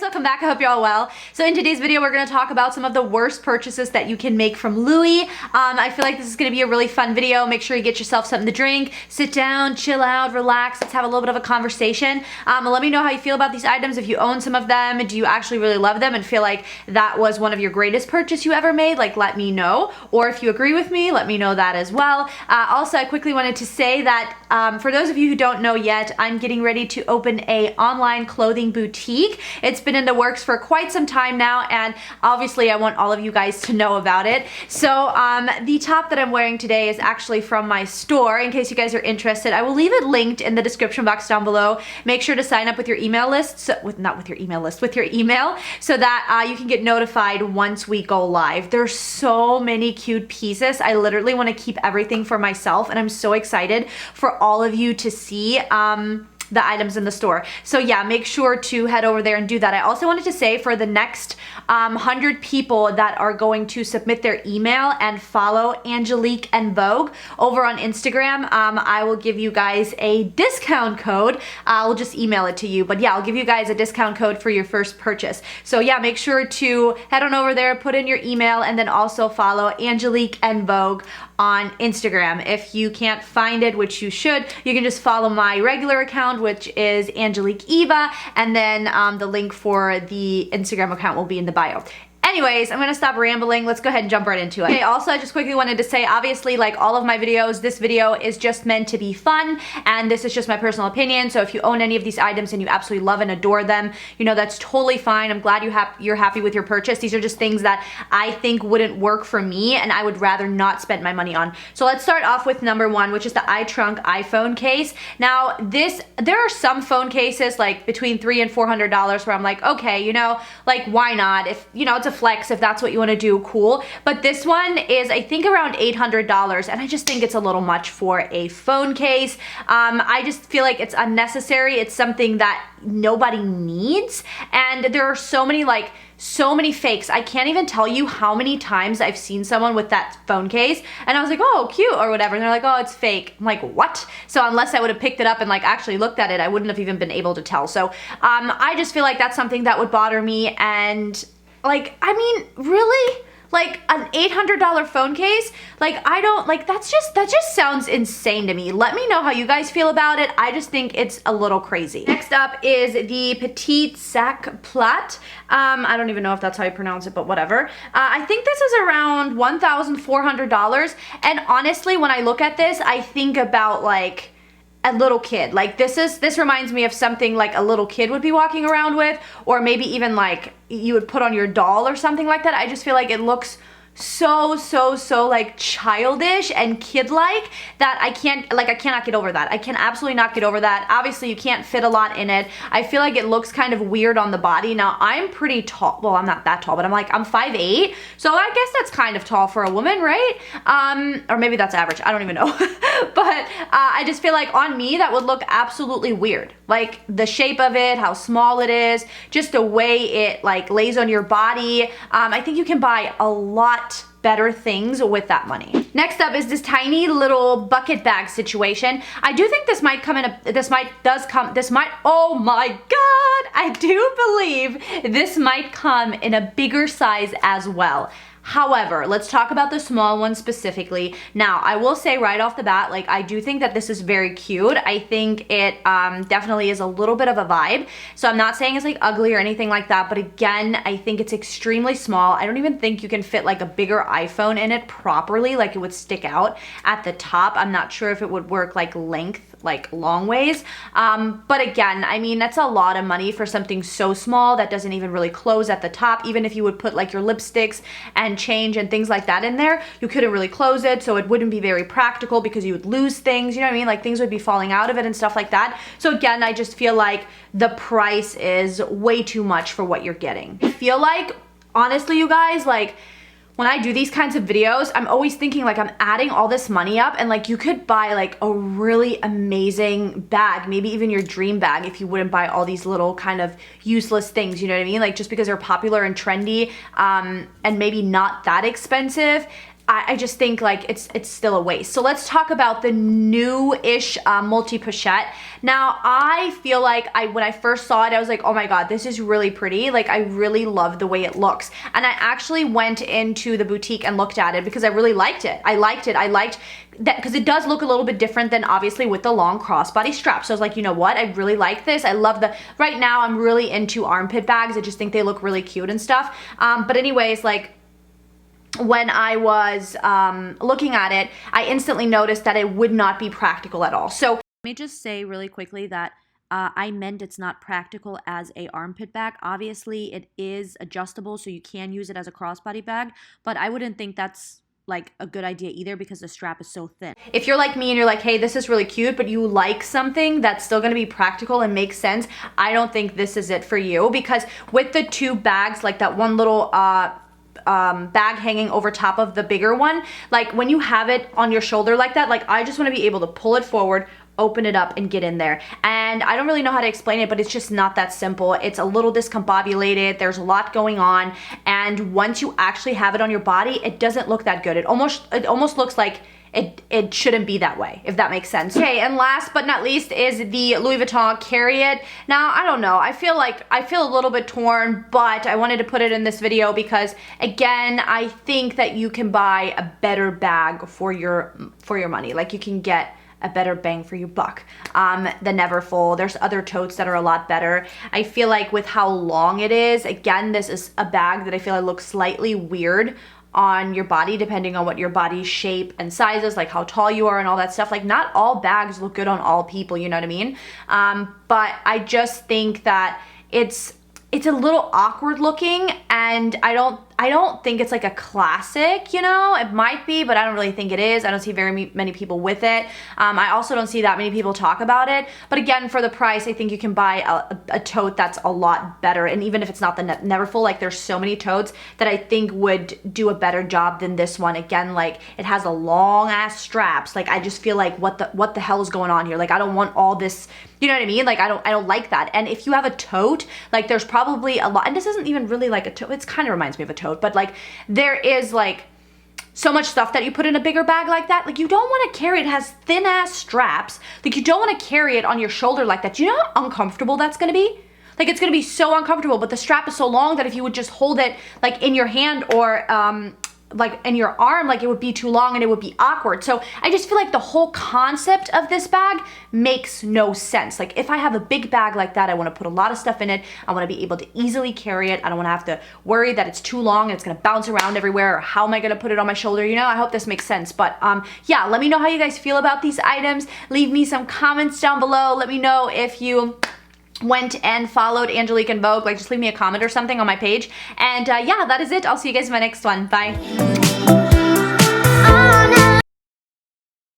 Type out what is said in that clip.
welcome back. I hope you're all well. So in today's video, we're going to talk about some of the worst purchases that you can make from Louis. I feel like this is going to be a really fun video. Make sure you get yourself something to drink, sit down, chill out, relax. Let's have a little bit of a conversation. Let me know how you feel about these items. If you own some of them, do you actually really love them and feel like that was one of your greatest purchase you ever made? Like, let me know. Or if you agree with me, let me know that as well. Also, I quickly wanted to say that for those of you who don't know yet, I'm getting ready to open a online clothing boutique. It's been in the works for quite some time now, and obviously I want all of you guys to know about it. So the top that I'm wearing today is actually from my store. In case you guys are interested, I will leave it linked in the description box down below. Make sure to sign up with your email list, with your email, so that you can get notified once we go live. There's so many cute pieces. I literally want to keep everything for myself, and I'm so excited for all of you to see the items in the store. So yeah, make sure to head over there and do that. I also wanted to say, for the next 100 people that are going to submit their email and follow Angelique and Vogue over on Instagram, I will give you guys a discount code. I'll just email it to you, but yeah, I'll give you guys a discount code for your first purchase. So yeah, make sure to head on over there, put in your email, and then also follow Angelique and Vogue on Instagram. If you can't find it, which you should, you can just follow my regular account, which is Angeliqueeva, and then the link for the Instagram account will be in the bio. Anyways, I'm gonna stop rambling. Let's go ahead and jump right into it. Okay, also, I just quickly wanted to say, obviously, like all of my videos, this video is just meant to be fun, and this is just my personal opinion. So if you own any of these items and you absolutely love and adore them, you know, that's totally fine. I'm glad you're happy with your purchase. These are just things that I think wouldn't work for me, and I would rather not spend my money on. So let's start off with number one, which is the iTrunk iPhone case. Now, there are some phone cases like between $300 and $400 where I'm like, okay, you know, like why not? If, you know, it's a flex, if that's what you want to do, cool. But this one is, I think, around $800, and I just think it's a little much for a phone case. I just feel like it's unnecessary. It's something that nobody needs, and there are so many fakes. I can't even tell you how many times I've seen someone with that phone case and I was like, oh, cute or whatever, and they're like, oh, it's fake. I'm like, what? So unless I would have picked it up and like actually looked at it, I wouldn't have even been able to tell. So I just feel like that's something that would bother me. And like, I mean, really? Like an $800 phone case? Like, I don't, like, that just sounds insane to me. Let me know how you guys feel about it. I just think it's a little crazy. Next up is the Petite Sack Plat. I don't even know if that's how you pronounce it, but whatever. I think this is around $1,400. And honestly, when I look at this, I think about like a little kid. Like this reminds me of something like a little kid would be walking around with, or maybe even like you would put on your doll or something like that. I just feel like it looks so like childish and kid-like that I cannot get over that. I can absolutely not get over that. Obviously, you can't fit a lot in it. I feel like it looks kind of weird on the body. Now, I'm pretty tall. Well, I'm not that tall, but I'm 5'8", so I guess that's kind of tall for a woman, right? Or maybe that's average. I don't even know. But I just feel like on me, that would look absolutely weird. Like the shape of it, how small it is, just the way it like lays on your body. I think you can buy a lot better things with that money. Next up is this tiny little bucket bag situation. I do think this might, oh my God, I do believe this might come in a bigger size as well. However, let's talk about the small one specifically. Now, I will say right off the bat, like, I do think that this is very cute. I think it definitely is a little bit of a vibe. So I'm not saying it's like ugly or anything like that, but again, I think it's extremely small. I don't even think you can fit like a bigger iPhone in it properly, like it would stick out at the top. I'm not sure if it would work like length, like long ways. But again, I mean, that's a lot of money for something so small that doesn't even really close at the top. Even if you would put like your lipsticks and change and things like that in there, you couldn't really close it, so it wouldn't be very practical because you would lose things, you know what I mean? Like things would be falling out of it and stuff like that. So again, I just feel like the price is way too much for what you're getting. I feel like, honestly, you guys, like, when I do these kinds of videos, I'm always thinking like I'm adding all this money up, and like you could buy like a really amazing bag, maybe even your dream bag, if you wouldn't buy all these little kind of useless things, you know what I mean? Like just because they're popular and trendy and maybe not that expensive. I just think like it's still a waste. So let's talk about the new-ish multi-pochette. Now I feel like when I first saw it, I was like, oh my god, this is really pretty. Like I really love the way it looks. And I actually went into the boutique and looked at it because I really liked it. I liked that because it does look a little bit different than obviously with the long crossbody strap. So I was like, you know what? I really like this. I love right now I'm really into armpit bags. I just think they look really cute and stuff. But anyways, like, when I was looking at it, I instantly noticed that it would not be practical at all. So let me just say really quickly that I meant it's not practical as a armpit bag. Obviously, it is adjustable, so you can use it as a crossbody bag, but I wouldn't think that's like a good idea either because the strap is so thin. If you're like me and you're like, hey, this is really cute, but you like something that's still gonna be practical and makes sense, I don't think this is it for you, because with the two bags, like that one little bag hanging over top of the bigger one, like when you have it on your shoulder like that, like I just want to be able to pull it forward, open it up and get in there. And I don't really know how to explain it, but it's just not that simple. It's a little discombobulated, there's a lot going on, and once you actually have it on your body, it doesn't look that good. It almost looks like it shouldn't be that way, if that makes sense. Okay, and last but not least is the Louis Vuitton Carry It. Now, I don't know, I feel a little bit torn, but I wanted to put it in this video because, again, I think that you can buy a better bag for your money. Like, you can get a better bang for your buck than Neverfull. There's other totes that are a lot better. I feel like with how long it is, again, this is a bag that I feel like looks slightly weird on your body depending on what your body shape and size is, like how tall you are and all that stuff. Like, not all bags look good on all people, you know what I mean? But I just think that it's a little awkward looking, and I don't think it's like a classic, you know? It might be, but I don't really think it is. I don't see very many people with it. I also don't see that many people talk about it. But again, for the price, I think you can buy a tote that's a lot better. And even if it's not the Neverfull, like there's so many totes that I think would do a better job than this one. Again, like it has a long ass straps. Like I just feel like what the hell is going on here? Like I don't want all this, you know what I mean? Like I don't like that. And if you have a tote, like there's probably a lot, and this isn't even really like a tote. It kind of reminds me of a tote, but like there is like so much stuff that you put in a bigger bag like that. Like you don't want to carry it. It has thin ass straps. Like you don't want to carry it on your shoulder like that. Do you know how uncomfortable that's going to be? Like it's going to be so uncomfortable, but the strap is so long that if you would just hold it like in your hand or like in your arm, like it would be too long and it would be awkward. So I just feel like the whole concept of this bag makes no sense. Like if I have a big bag like that, I want to put a lot of stuff in it. I want to be able to easily carry it. I don't want to have to worry that it's too long and it's going to bounce around everywhere, or how am I going to put it on my shoulder? You know, I hope this makes sense. But yeah, let me know how you guys feel about these items. Leave me some comments down below. Let me know if you went and followed Angelique and Vogue. Like just leave me a comment or something on my page. And yeah, that is it. I'll see you guys in my next one. Bye.